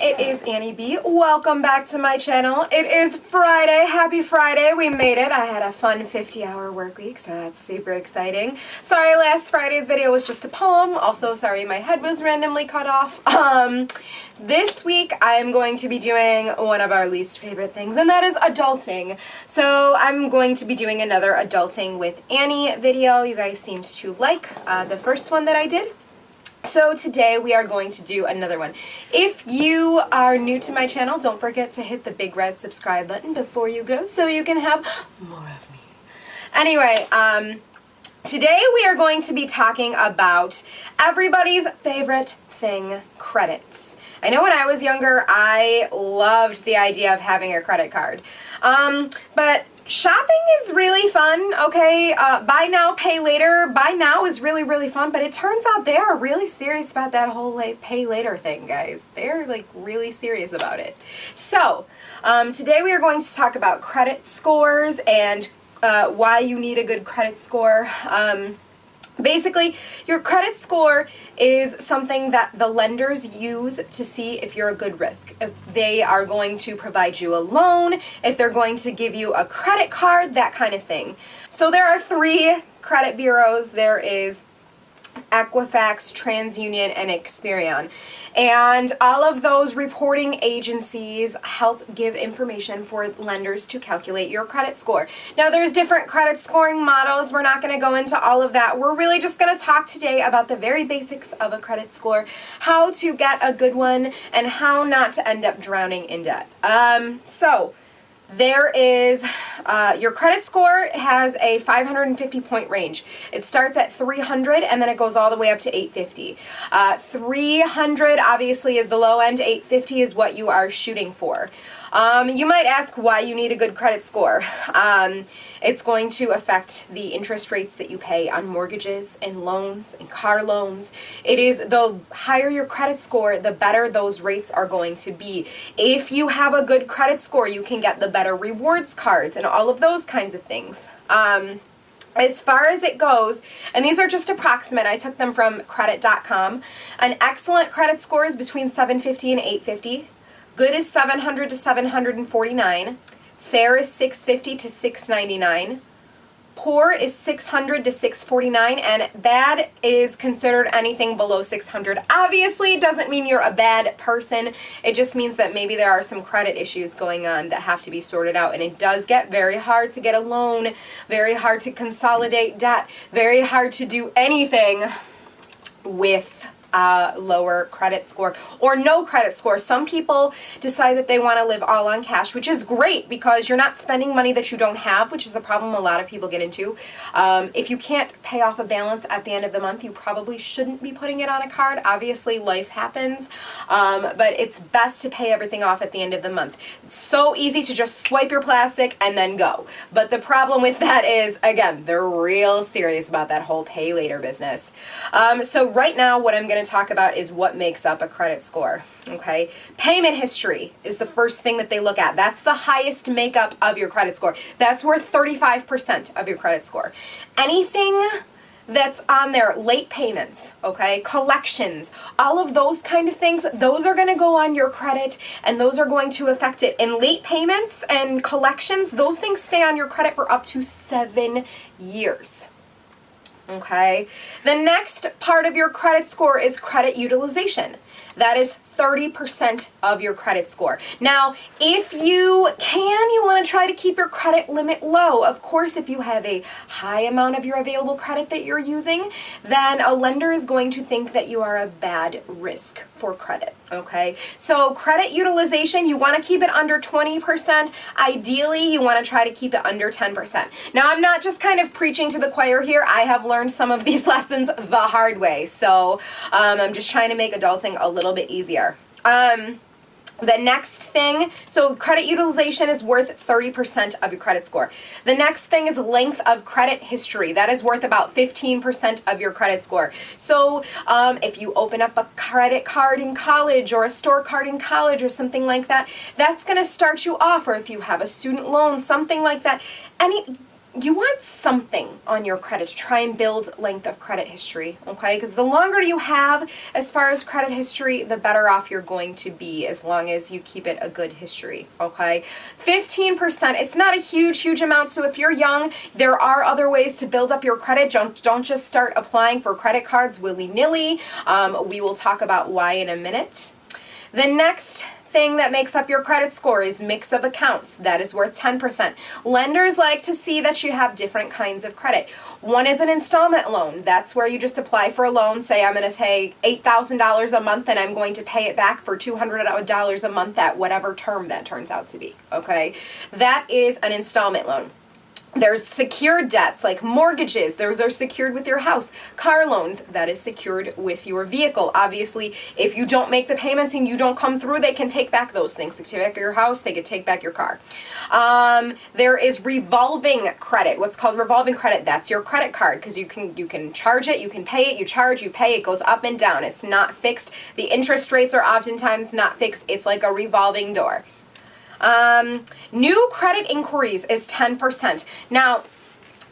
it is Annie B. Welcome back to my channel. It is Friday. Happy Friday. We made it. I had a fun 50-hour work week, so that's super exciting. Sorry last Friday's video was just a poem. Also, sorry my head was randomly cut off. This week I am going to be doing one of our least favorite things, and that is adulting. So I'm going to be doing another Adulting with Annie video. You guys seemed to like the first one that I did. So today we are going to do another one. If you are new to my channel, don't forget to hit the big red subscribe button before you go so you can have more of me. Anyway, today we are going to be talking about everybody's favorite thing, credits. I know when I was younger, I loved the idea of having a credit card. But shopping is really fun, okay? Buy now, pay later. Buy now is really, really fun, but it turns out they are really serious about that whole pay later thing, guys. They're like really serious about it. So, today we are going to talk about credit scores and why you need a good credit score. Basically, your credit score is something that the lenders use to see if you're a good risk. If they are going to provide you a loan, if they're going to give you a credit card, that kind of thing. So there are 3 credit bureaus. There is Equifax, TransUnion, and Experian. And all of those reporting agencies help give information for lenders to calculate your credit score. Now there's different credit scoring models. We're not going to go into all of that. We're really just going to talk today about the very basics of a credit score, how to get a good one, and how not to end up drowning in debt. There is, your credit score has a 550 point range. It starts at 300 and then it goes all the way up to 850. 300 obviously is the low end, 850 is what you are shooting for. You might ask why you need a good credit score. It's going to affect the interest rates that you pay on mortgages and loans and car loans. It is, the higher your credit score, the better those rates are going to be. If you have a good credit score, you can get the better rewards cards and all of those kinds of things. As far as it goes, and these are just approximate, I took them from credit.com, an excellent credit score is between 750 and 850. Good is 700 to 749. Fair is 650 to 699. Poor is 600 to 649, and bad is considered anything below 600. Obviously, it doesn't mean you're a bad person. It just means that maybe there are some credit issues going on that have to be sorted out, and it does get very hard to get a loan, very hard to consolidate debt, very hard to do anything with lower credit score or no credit score. Some people decide that they want to live all on cash, which is great because you're not spending money that you don't have, which is the problem a lot of people get into. If you can't pay off a balance at the end of the month, you probably shouldn't be putting it on a card. Obviously, life happens, but it's best to pay everything off at the end of the month. It's so easy to just swipe your plastic and then go. But the problem with that is, again, they're real serious about that whole pay later business. So right now, what I'm going to talk about is what makes up a credit score. Okay, payment history is the first thing that they look at. That's the highest makeup of your credit score. That's worth 35% of your credit score. Anything that's on there, late payments, okay, collections, all of those kind of things, those are going to go on your credit and those are going to affect it. And late payments and collections, those things stay on your credit for up to 7 years. Okay, the next part of your credit score is credit utilization. That is 30% of your credit score. Now, if you can, you want to try to keep your credit limit low. Of course, if you have a high amount of your available credit that you're using, then a lender is going to think that you are a bad risk for credit, okay? So credit utilization, you want to keep it under 20%. Ideally, you want to try to keep it under 10%. Now, I'm not just kind of preaching to the choir here. I have learned some of these lessons the hard way. So I'm just trying to make adulting a little bit easier. The next thing, so credit utilization is worth 30% of your credit score. The next thing is length of credit history. That is worth about 15% of your credit score. So if you open up a credit card in college or a store card in college or something like that, that's going to start you off. Or if you have a student loan, something like that. you want something on your credit to try and build length of credit history, okay? Because the longer you have as far as credit history, the better off you're going to be as long as you keep it a good history, okay? 15%, it's not a huge amount, so if you're young, there are other ways to build up your credit. Don't just start applying for credit cards willy-nilly. We will talk about why in a minute. The next thing that makes up your credit score is mix of accounts. That is worth 10%. Lenders like to see that you have different kinds of credit. One is an installment loan. That's where you just apply for a loan. Say I'm going to pay $8,000 a month and I'm going to pay it back for $200 a month at whatever term that turns out to be. Okay? That is an installment loan. There's secured debts like mortgages. Those are secured with your house. Car loans, that is secured with your vehicle. Obviously, if you don't make the payments and you don't come through, they can take back those things. They can take back your house, they can take back your car. There is revolving credit. What's called revolving credit, that's your credit card because you can charge it, you can pay it, you charge, you pay, it goes up and down. It's not fixed. The interest rates are oftentimes not fixed. It's like a revolving door. New credit inquiries is 10%. Now,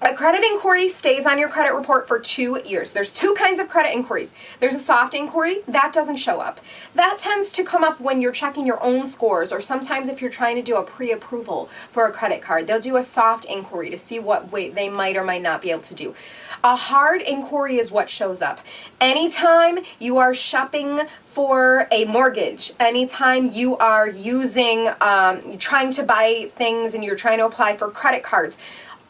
a credit inquiry stays on your credit report for 2 years. There's two kinds of credit inquiries. There's a soft inquiry, that doesn't show up. That tends to come up when you're checking your own scores, or sometimes if you're trying to do a pre-approval for a credit card, they'll do a soft inquiry to see what they might or might not be able to do. A hard inquiry is what shows up. Anytime you are shopping for a mortgage, anytime you are using, trying to buy things and you're trying to apply for credit cards,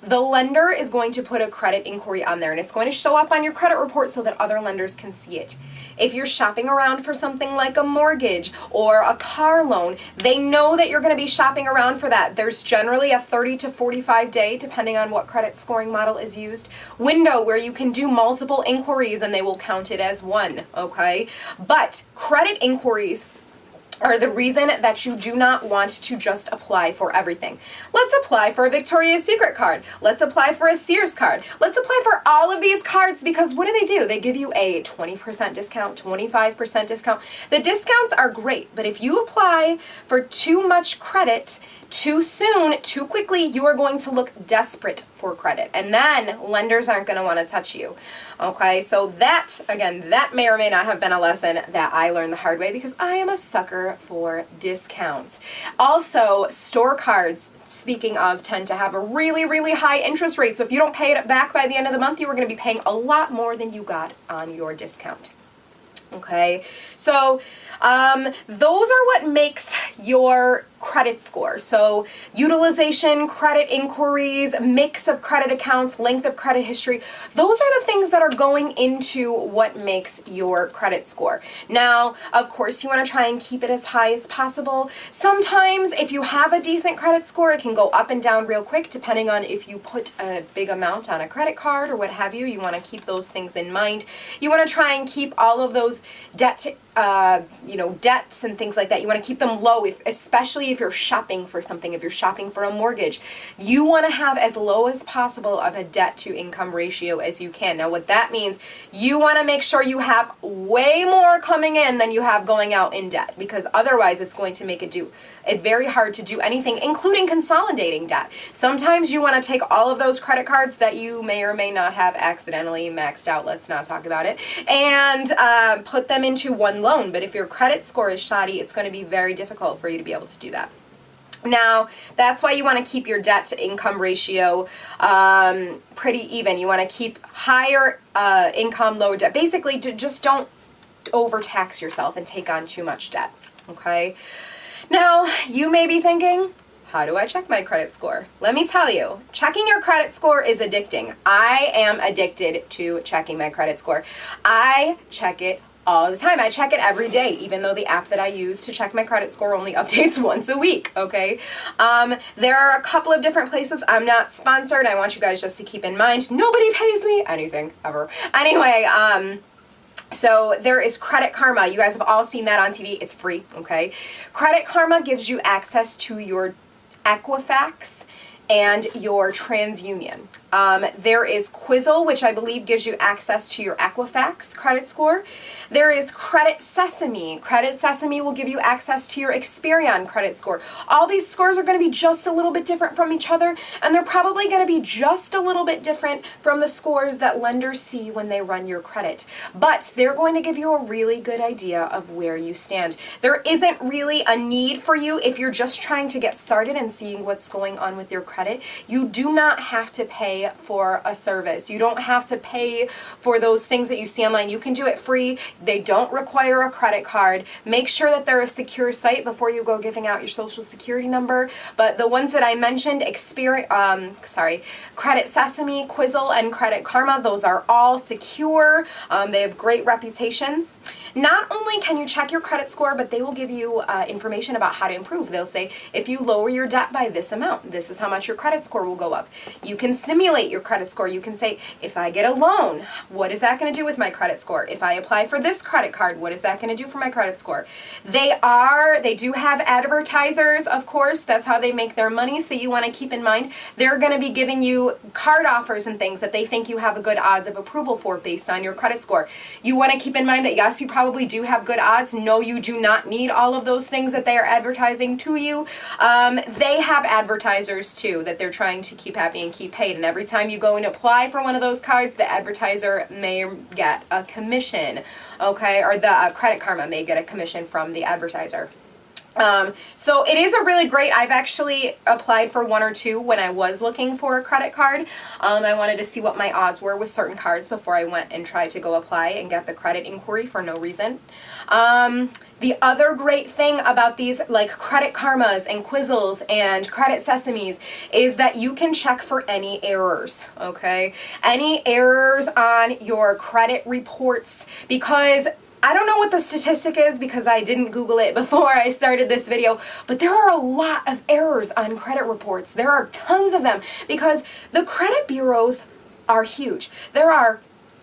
the lender is going to put a credit inquiry on there and it's going to show up on your credit report so that other lenders can see it. If you're shopping around for something like a mortgage or a car loan, they know that you're going to be shopping around for that. There's generally a 30 to 45 day, depending on what credit scoring model is used, window where you can do multiple inquiries and they will count it as one, okay? But credit inquiries are the reason that you do not want to just apply for everything. Let's apply for a Victoria's Secret card. Let's apply for a Sears card. Let's apply for all of these cards because what do? They give you a 20% discount, 25% discount. The discounts are great, but if you apply for too much credit too soon, too quickly, you are going to look desperate for credit. And then lenders aren't going to want to touch you. Okay, so that, again, that may or may not have been a lesson that I learned the hard way because I am a sucker for discounts. Also, store cards, speaking of, tend to have a really high interest rate. So if you don't pay it back by the end of the month, you are going to be paying a lot more than you got on your discount. Okay, so those are what makes your credit score. So utilization, credit inquiries, mix of credit accounts, length of credit history, those are the things that are going into what makes your credit score. Now, of course, you want to try and keep it as high as possible. Sometimes if you have a decent credit score, it can go up and down real quick depending on if you put a big amount on a credit card or what have you. You want to keep those things in mind. You want to try and keep all of those debts and things like that. You want to keep them low, especially if you're shopping for something, if you're shopping for a mortgage. You want to have as low as possible of a debt to income ratio as you can. Now, what that means, you want to make sure you have way more coming in than you have going out in debt, because otherwise it's going to make it very hard to do anything, including consolidating debt. Sometimes you want to take all of those credit cards that you may or may not have accidentally maxed out, let's not talk about it, and put them into one loan. But if your credit score is shoddy, it's going to be very difficult for you to be able to do that. Now, that's why you want to keep your debt to income ratio pretty even. You want to keep higher income, lower debt. Basically, just don't overtax yourself and take on too much debt, okay? Now, you may be thinking, how do I check my credit score? Let me tell you, checking your credit score is addicting. I am addicted to checking my credit score. I check it all the time. I check it every day, even though the app that I use to check my credit score only updates once a week, okay? There are a couple of different places. I'm not sponsored. I want you guys just to keep in mind, nobody pays me anything, ever. Anyway, so there is Credit Karma. You guys have all seen that on TV. It's free, okay? Credit Karma gives you access to your Equifax and your TransUnion. There is Quizzle, which I believe gives you access to your Equifax credit score. There is Credit Sesame. Credit Sesame will give you access to your Experian credit score. All these scores are going to be just a little bit different from each other, and they're probably going to be just a little bit different from the scores that lenders see when they run your credit. But they're going to give you a really good idea of where you stand. There isn't really a need for you if you're just trying to get started and seeing what's going on with your credit. You do not have to pay for a service. You don't have to pay for those things that you see online. You can do it free. They don't require a credit card. Make sure that they're a secure site before you go giving out your social security number. But the ones that I mentioned, Credit Sesame, Quizzle, and Credit Karma, those are all secure. They have great reputations. Not only can you check your credit score, but they will give you information about how to improve. They'll say, if you lower your debt by this amount, this is how much your credit score will go up. You can simulate your credit score. You can say, if I get a loan, what is that going to do with my credit score? If I apply for this credit card, what is that going to do for my credit score? They do have advertisers, of course. That's how they make their money. So you want to keep in mind, they're going to be giving you card offers and things that they think you have a good odds of approval for based on your credit score. You want to keep in mind that yes, you probably do have good odds. No, you do not need all of those things that they are advertising to you. They have advertisers too that they're trying to keep happy and keep paid. And every time you go and apply for one of those cards, the advertiser may get a commission, okay? Or the Credit Karma may get a commission from the advertiser. So it is a really great, I've actually applied for one or two when I was looking for a credit card. I wanted to see what my odds were with certain cards before I went and tried to go apply and get the credit inquiry for no reason. The other great thing about these like Credit Karmas and Quizzles and Credit Sesames is that you can check for any errors, okay? Any errors on your credit reports, because I don't know what the statistic is because I didn't Google it before I started this video, but there are a lot of errors on credit reports. There are tons of them because the credit bureaus are huge. There are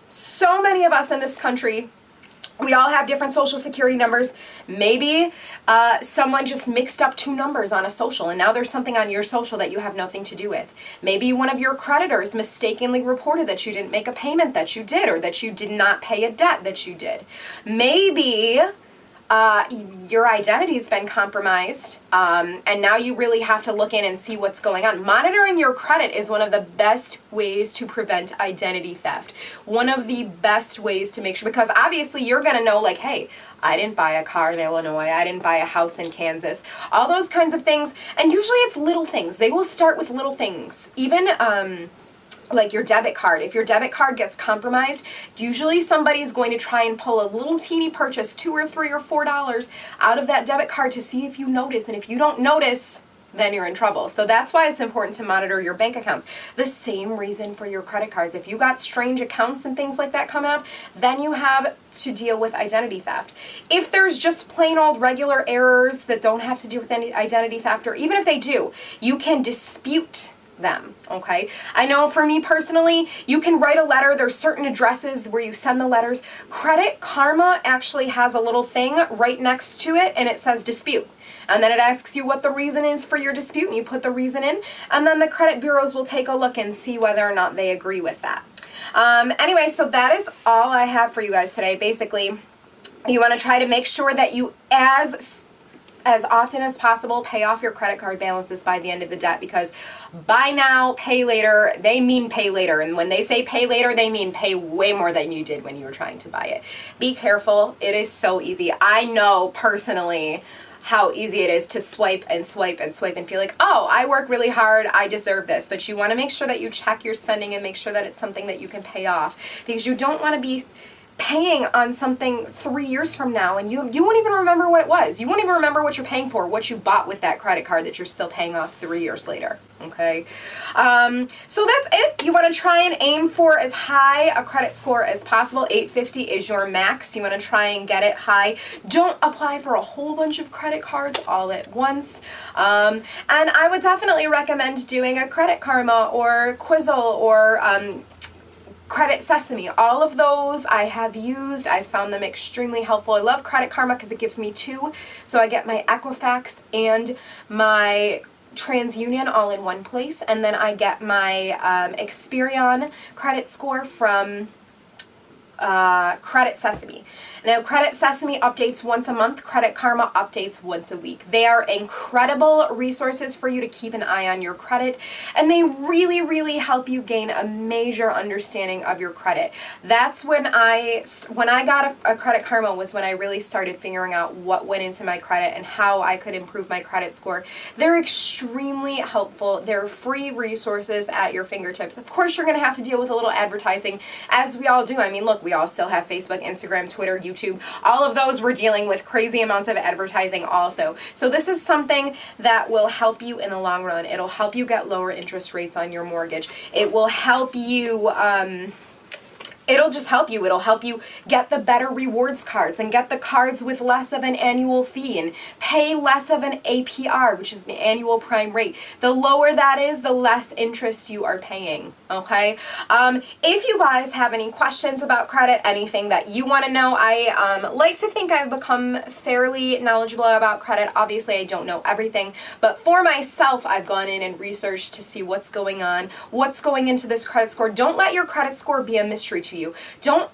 so many of us in this country. We all have different social security numbers. Maybe someone just mixed up two numbers on a social and now there's something on your social that you have nothing to do with. Maybe one of your creditors mistakenly reported that you didn't make a payment that you did, or that you did not pay a debt that you did. Maybe your identity's been compromised, and now you really have to look in and see what's going on. Monitoring your credit is one of the best ways to prevent identity theft. One of the best ways to make sure, because obviously you're going to know, like, hey, I didn't buy a car in Illinois, I didn't buy a house in Kansas, all those kinds of things. And usually it's little things. They will start with little things. Even, like your debit card. If your debit card gets compromised, usually somebody's going to try and pull a little teeny purchase, $2 or $3 or $4 out of that debit card to see if you notice. And if you don't notice, then you're in trouble. So that's why it's important to monitor your bank accounts. The same reason for your credit cards. If you got strange accounts and things like that coming up, then you have to deal with identity theft. If there's just plain old regular errors that don't have to do with any identity theft, or even if they do, you can dispute them, okay? I know for me personally, you can write a letter. There's certain addresses where you send the letters. Credit Karma actually has a little thing right next to it, and it says dispute. And then it asks you what the reason is for your dispute, and you put the reason in, and then the credit bureaus will take a look and see whether or not they agree with that. Anyway, so that is all I have for you guys today. Basically, you want to try to make sure that you, as often as possible, pay off your credit card balances by the end of the debt, because buy now, pay later, they mean pay later. And when they say pay later, they mean pay way more than you did when you were trying to buy it. Be careful. It is so easy. I know personally how easy it is to swipe and swipe and swipe and feel like, oh, I work really hard, I deserve this. But you want to make sure that you check your spending and make sure that it's something that you can pay off, because you don't want to be paying on something 3 years from now and you won't even remember what it was. You won't even remember what you're paying for, what you bought with that credit card that you're still paying off 3 years later. Okay, so that's it. You want to try and aim for as high a credit score as possible. 850 is your max. You want to try and get it high. Don't apply for a whole bunch of credit cards all at once. And I would definitely recommend doing a Credit Karma or Quizzle or Credit Sesame. All of those I have used. I found them extremely helpful. I love Credit Karma because it gives me two. So I get my Equifax and my TransUnion all in one place, and then I get my Experian credit score from Credit Sesame. Now, Credit Sesame updates once a month. Credit Karma updates once a week. They are incredible resources for you to keep an eye on your credit, and they really, really help you gain a major understanding of your credit. That's when I got a Credit Karma was when I really started figuring out what went into my credit and how I could improve my credit score. They're extremely helpful. They're free resources at your fingertips. Of course, you're going to have to deal with a little advertising, as we all do. I mean, look, we all still have Facebook, Instagram, Twitter, YouTube. All of those we're dealing with crazy amounts of advertising also. So this is something that will help you in the long run. It'll help you get lower interest rates on your mortgage. It will help you it'll just help you. It'll help you get the better rewards cards and get the cards with less of an annual fee and pay less of an APR, which is an annual prime rate. The lower that is, the less interest you are paying, okay? If you guys have any questions about credit, anything that you want to know, I like to think I've become fairly knowledgeable about credit. Obviously, I don't know everything, but for myself, I've gone in and researched to see what's going on, what's going into this credit score. Don't let your credit score be a mystery to you. Don't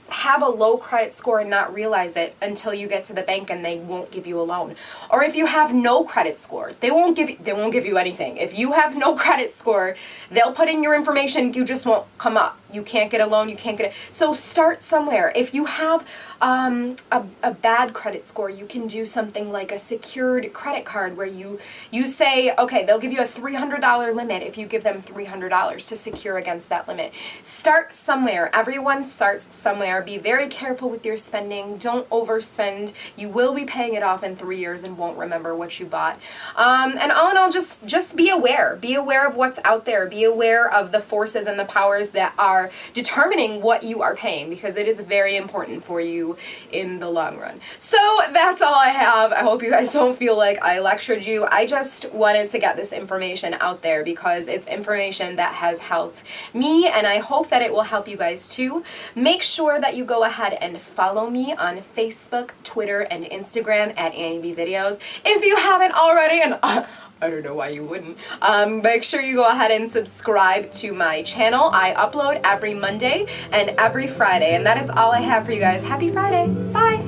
have a low credit score and not realize it until you get to the bank and they won't give you a loan. Or if you have no credit score, they won't give you anything. If you have no credit score, they'll put in your information, you just won't come up. You can't get a loan, you can't get it. So start somewhere. If you have a bad credit score, you can do something like a secured credit card where you say, okay, they'll give you a $300 limit if you give them $300 to secure against that limit. Start somewhere. Everyone starts somewhere. Be very careful with your spending. Don't overspend. You will be paying it off in 3 years and won't remember what you bought. And all in all, just be aware. Be aware of what's out there. Be aware of the forces and the powers that are determining what you are paying, because it is very important for you in the long run. So that's all I have. I hope you guys don't feel like I lectured you. I just wanted to get this information out there because it's information that has helped me, and I hope that it will help you guys too. Make sure that you go ahead and follow me on Facebook, Twitter, and Instagram at Annie B Videos. If you haven't already, and I don't know why you wouldn't, make sure you go ahead and subscribe to my channel. I upload every Monday and every Friday, and that is all I have for you guys. Happy Friday. Bye.